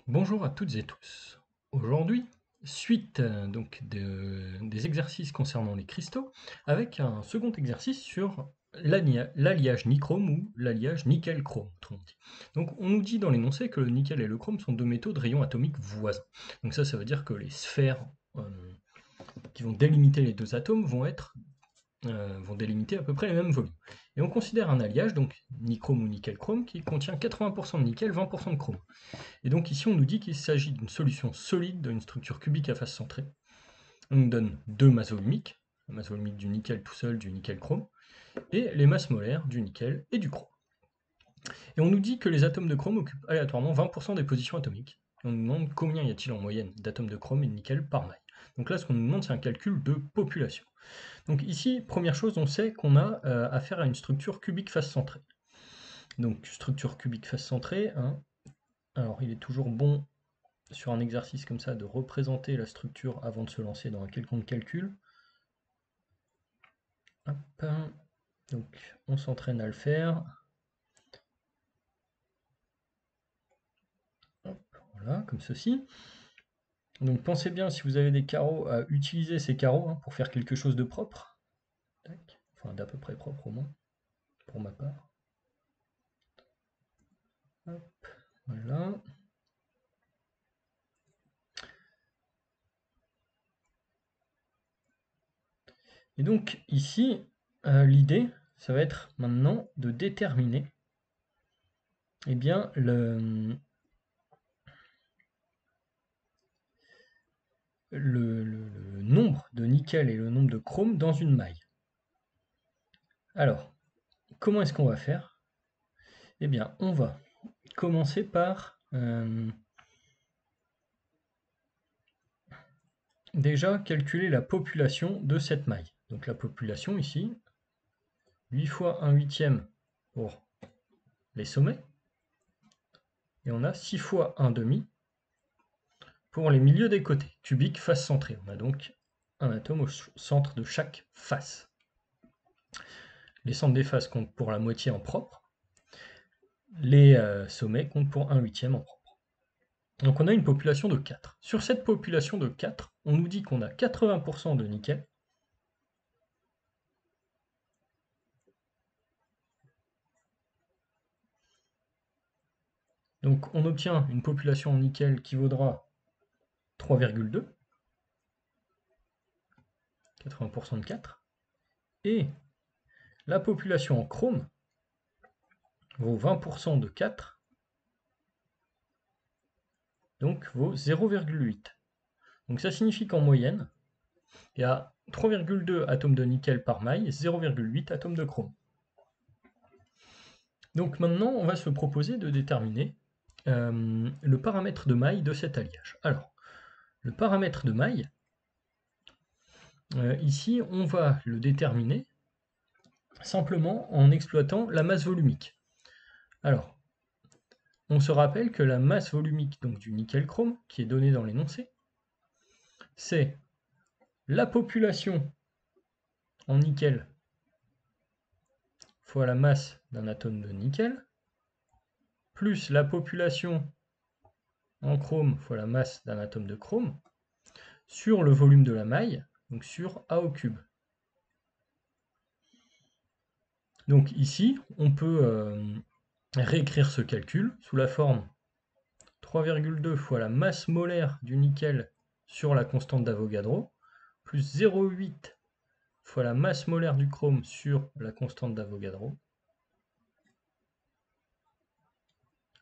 Bonjour à toutes et tous. Aujourd'hui, suite des exercices concernant les cristaux, avec un second exercice sur l'alliage nichrome ou l'alliage nickel-chrome, autrement dit. Donc on nous dit dans l'énoncé que le nickel et le chrome sont deux métaux de rayons atomiques voisins. Donc ça veut dire que les sphères qui vont délimiter les deux atomes vont délimiter à peu près les mêmes volumes. Et on considère un alliage, donc nichrome ou nickel-chrome, qui contient 80% de nickel, 20% de chrome. Et donc ici, on nous dit qu'il s'agit d'une solution solide d'une structure cubique à face centrée. On nous donne deux masses volumiques, la masse volumique du nickel tout seul, du nickel-chrome, et les masses molaires du nickel et du chrome. Et on nous dit que les atomes de chrome occupent aléatoirement 20% des positions atomiques. Et on nous demande combien y a-t-il en moyenne d'atomes de chrome et de nickel par maille. Donc là, ce qu'on nous demande, c'est un calcul de population. Donc ici, première chose, on sait qu'on a affaire à une structure cubique face centrée. Donc structure cubique face centrée, hein. Alors il est toujours bon sur un exercice comme ça de représenter la structure avant de se lancer dans un quelconque calcul. Hop. Donc on s'entraîne à le faire. Hop, voilà, comme ceci. Donc pensez bien, si vous avez des carreaux, à utiliser ces carreaux hein, pour faire quelque chose de propre. Tac. Enfin d'à peu près propre au moins, pour ma part. Hop, voilà. Et donc ici, l'idée, ça va être maintenant de déterminer eh bien, le nombre de nickel et le nombre de chrome dans une maille. Alors, comment est-ce qu'on va faire? Eh bien, on va commencer par déjà calculer la population de cette maille. Donc la population ici, 8 fois 1 huitième pour les sommets, et on a 6 fois 1 demi pour les milieux des côtés, cubiques face centrée. On a donc un atome au centre de chaque face. Les centres des faces comptent pour la moitié en propre, les sommets comptent pour 1 huitième en propre. Donc on a une population de 4. Sur cette population de 4, on nous dit qu'on a 80% de nickel, donc on obtient une population en nickel qui vaudra 3,2, 80% de 4, et la population en chrome vaut 20% de 4, donc vaut 0,8. Donc ça signifie qu'en moyenne, il y a 3,2 atomes de nickel par maille, 0,8 atomes de chrome. Donc maintenant, on va se proposer de déterminer le paramètre de maille de cet alliage. Alors, le paramètre de maille, ici, on va le déterminer simplement en exploitant la masse volumique. Alors, on se rappelle que la masse volumique donc, du nickel-chrome, qui est donnée dans l'énoncé, c'est la population en nickel fois la masse d'un atome de nickel, plus la population en chrome fois la masse d'un atome de chrome, sur le volume de la maille, donc sur A au cube. Donc ici, on peut réécrire ce calcul sous la forme 3,2 fois la masse molaire du nickel sur la constante d'Avogadro, plus 0,8 fois la masse molaire du chrome sur la constante d'Avogadro,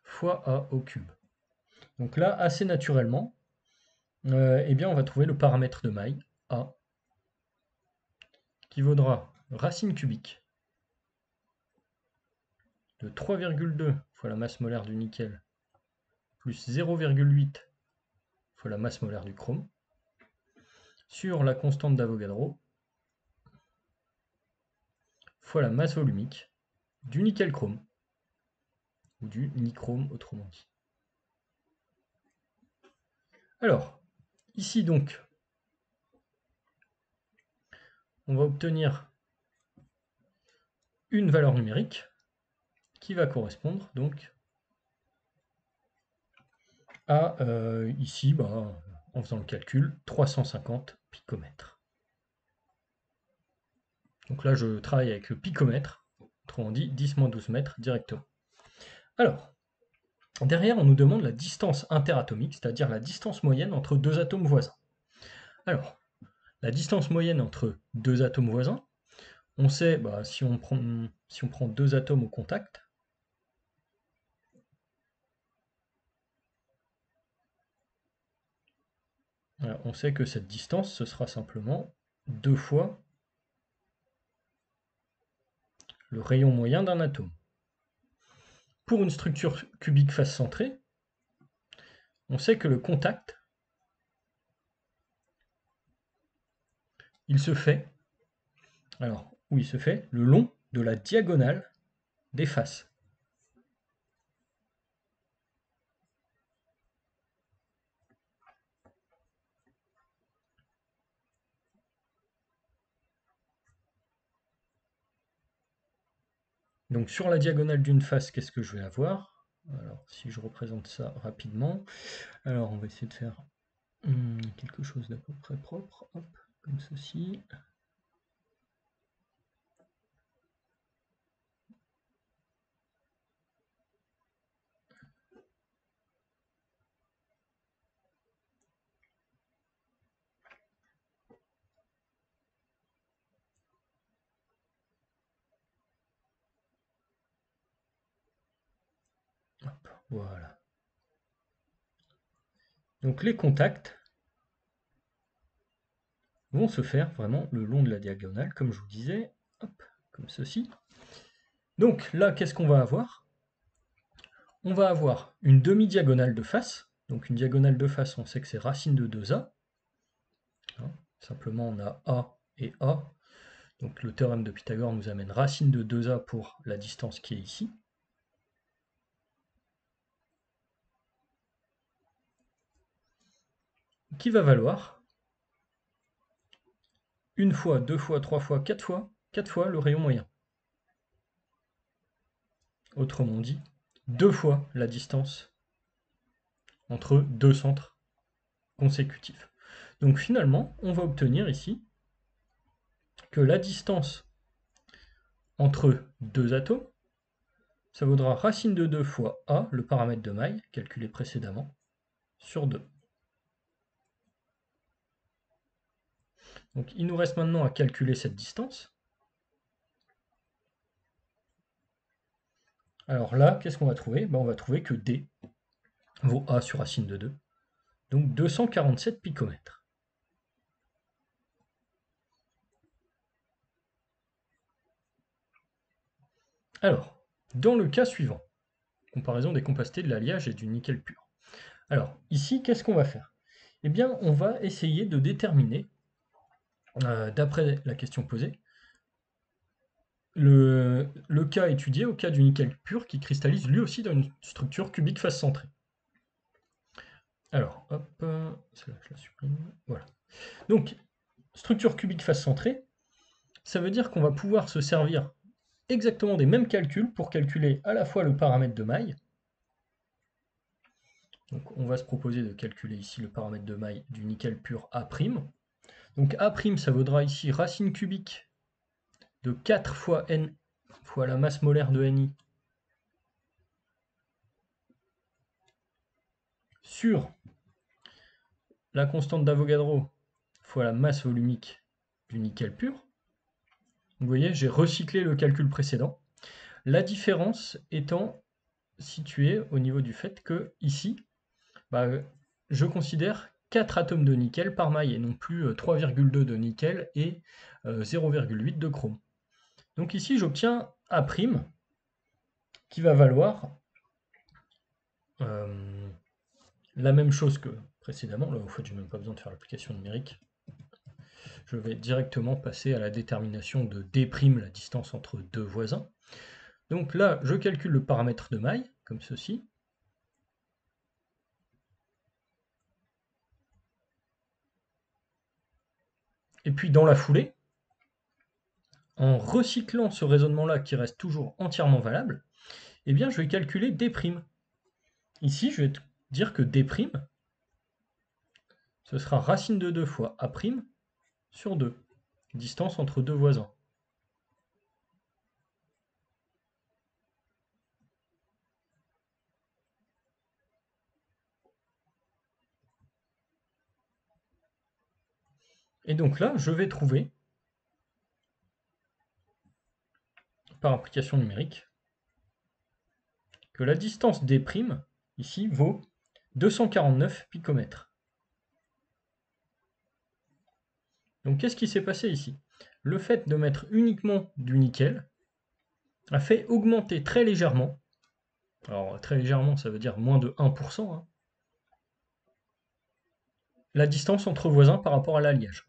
fois A au cube. Donc là, assez naturellement, eh bien, on va trouver le paramètre de maille, A, qui vaudra racine cubique de 3,2 fois la masse molaire du nickel, plus 0,8 fois la masse molaire du chrome, sur la constante d'Avogadro, fois la masse volumique du nickel-chrome, ou du nichrome autrement dit. Alors, ici donc, on va obtenir une valeur numérique qui va correspondre donc à, ici, en faisant le calcul, 350 picomètres. Donc là, je travaille avec le picomètre, autrement dit 10-12 mètres directement. Alors, derrière, on nous demande la distance interatomique, c'est-à-dire la distance moyenne entre deux atomes voisins. Alors, la distance moyenne entre deux atomes voisins, on sait, si on prend deux atomes au contact, on sait que cette distance, ce sera simplement 2 fois le rayon moyen d'un atome. Pour une structure cubique face centrée, on sait que le contact, il se fait, où il se fait le long de la diagonale des faces. Donc sur la diagonale d'une face, qu'est-ce que je vais avoir? Alors si je représente ça rapidement, alors on va essayer de faire quelque chose d'à peu près propre, hop, comme ceci. Hop, voilà. Donc les contacts vont se faire vraiment le long de la diagonale, comme je vous disais, hop, comme ceci. Donc là, qu'est-ce qu'on va avoir? On va avoir une demi-diagonale de face. Donc une diagonale de face, on sait que c'est racine de 2A. Simplement, on a A et A. Donc le théorème de Pythagore nous amène racine de 2A pour la distance qui est ici. Qui va valoir une fois, deux fois, 4 fois le rayon moyen. Autrement dit, 2 fois la distance entre deux centres consécutifs. Donc finalement, on va obtenir ici que la distance entre deux atomes, ça vaudra racine de 2 fois A, le paramètre de maille, calculé précédemment, sur 2. Donc il nous reste maintenant à calculer cette distance. Alors là, qu'est-ce qu'on va trouver? On va trouver que D vaut A sur racine de 2, donc 247 picomètres. Alors, dans le cas suivant, comparaison des capacités de l'alliage et du nickel pur. Alors, ici, qu'est-ce qu'on va faire? Eh bien, on va essayer de déterminer, d'après la question posée, le cas étudié au cas du nickel pur qui cristallise lui aussi dans une structure cubique face centrée. Alors, hop, celle-là je la supprime, voilà. Donc, structure cubique face centrée, ça veut dire qu'on va pouvoir se servir exactement des mêmes calculs pour calculer à la fois le paramètre de maille. Donc on va se proposer de calculer ici le paramètre de maille du nickel pur A'. Donc A', ça vaudra ici racine cubique de 4 fois N fois la masse molaire de Ni sur la constante d'Avogadro fois la masse volumique du nickel pur. Vous voyez, j'ai recyclé le calcul précédent. La différence étant située au niveau du fait que ici, je considère 4 atomes de nickel par maille et non plus 3,2 de nickel et 0,8 de chrome. Donc ici, j'obtiens A' qui va valoir la même chose que précédemment. Là, en fait, je n'ai même pas besoin de faire l'application numérique. Je vais directement passer à la détermination de D', la distance entre deux voisins. Donc là, je calcule le paramètre de maille, comme ceci. Et puis dans la foulée, en recyclant ce raisonnement-là qui reste toujours entièrement valable, eh bien je vais calculer D'. Ici, je vais dire que D', ce sera racine de 2 fois A' sur 2, distance entre deux voisins. Et donc là, je vais trouver, par application numérique, que la distance D', ici, vaut 249 picomètres. Donc qu'est-ce qui s'est passé ici? Le fait de mettre uniquement du nickel a fait augmenter très légèrement, alors très légèrement ça veut dire moins de 1%, hein, la distance entre voisins par rapport à l'alliage.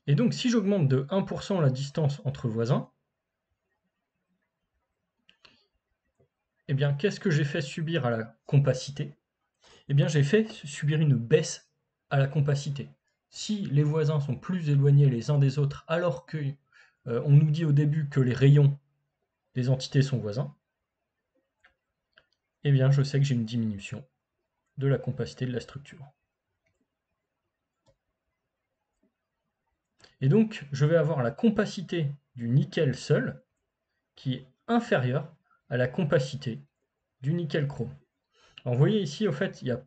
Et donc si j'augmente de 1% la distance entre voisins, eh bien qu'est-ce que j'ai fait subir à la compacité? Eh bien j'ai fait subir une baisse à la compacité. Si les voisins sont plus éloignés les uns des autres alors que on nous dit au début que les rayons des entités sont voisins, eh bien je sais que j'ai une diminution de la compacité de la structure. Et donc je vais avoir la compacité du nickel seul qui est inférieure à la compacité du nickel chrome. Alors vous voyez ici, au fait, il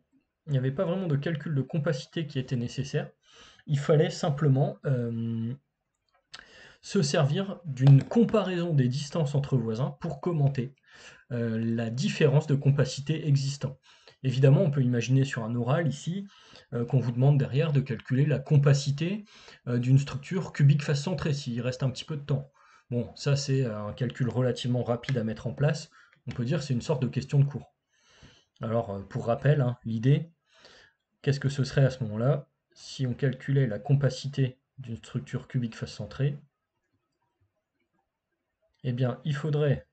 n'y avait pas vraiment de calcul de compacité qui était nécessaire. Il fallait simplement se servir d'une comparaison des distances entre voisins pour commenter la différence de compacité existant. Évidemment, on peut imaginer sur un oral ici qu'on vous demande derrière de calculer la compacité d'une structure cubique face centrée s'il reste un petit peu de temps. Bon, ça c'est un calcul relativement rapide à mettre en place. On peut dire que c'est une sorte de question de cours. Alors, pour rappel, hein, l'idée, qu'est-ce que ce serait à ce moment-là si on calculait la compacité d'une structure cubique face centrée? Eh bien, il faudrait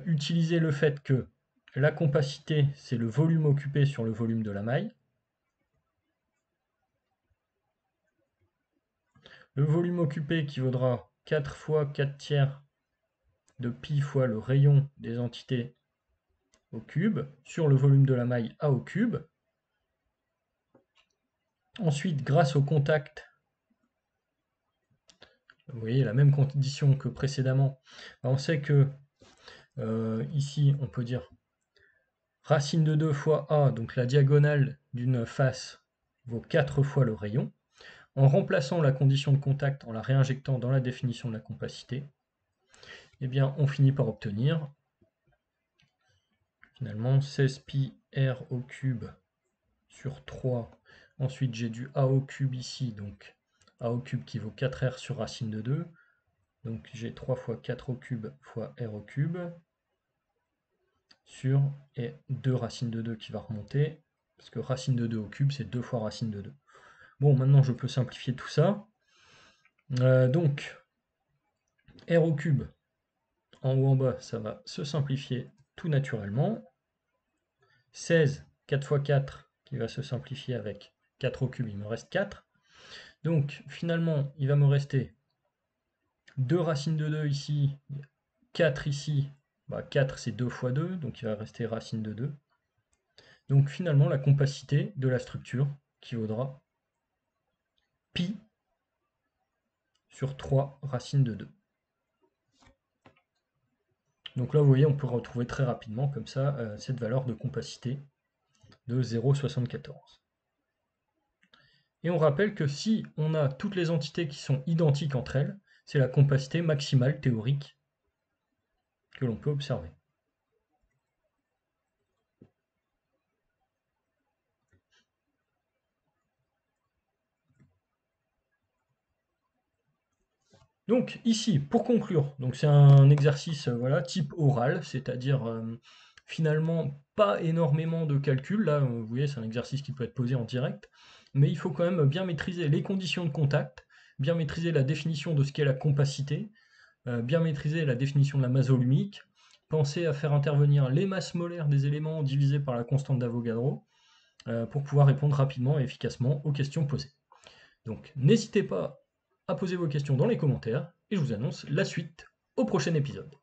utiliser le fait que la compacité, c'est le volume occupé sur le volume de la maille. Le volume occupé qui vaudra 4 fois 4 tiers de pi fois le rayon des entités au cube sur le volume de la maille A au cube. Ensuite, grâce au contact, vous voyez la même condition que précédemment, on sait que ici on peut dire racine de 2 fois A, donc la diagonale d'une face vaut 4 fois le rayon. En remplaçant la condition de contact, en la réinjectant dans la définition de la compacité, eh bien on finit par obtenir finalement 16 pi r au cube sur 3. Ensuite j'ai du a au cube ici, donc a au cube qui vaut 4r sur racine de 2. Donc j'ai 3 fois 4 au cube fois r au cube sur et 2 racine de 2 qui va remonter, parce que racine de 2 au cube c'est 2 fois racine de 2. Bon, maintenant je peux simplifier tout ça. Donc r au cube, en haut en bas, ça va se simplifier tout naturellement. 16, 4 fois 4, qui va se simplifier avec 4 au cube, il me reste 4. Donc finalement, il va me rester 2 racines de 2 ici, 4 ici. 4 c'est 2 fois 2, donc il va rester racine de 2. Donc finalement, la compacité de la structure qui vaudra pi sur 3 racines de 2. Donc là, vous voyez, on peut retrouver très rapidement comme ça cette valeur de compacité de 0,74. Et on rappelle que si on a toutes les entités qui sont identiques entre elles, c'est la compacité maximale théorique que l'on peut observer. Donc ici, pour conclure, donc c'est un exercice voilà, type oral, c'est-à-dire finalement pas énormément de calculs. Là, vous voyez, c'est un exercice qui peut être posé en direct, mais il faut quand même bien maîtriser les conditions de contact, bien maîtriser la définition de ce qu'est la compacité, bien maîtriser la définition de la masse volumique, penser à faire intervenir les masses molaires des éléments divisées par la constante d'Avogadro, pour pouvoir répondre rapidement et efficacement aux questions posées. Donc n'hésitez pas à poser vos questions dans les commentaires et je vous annonce la suite au prochain épisode.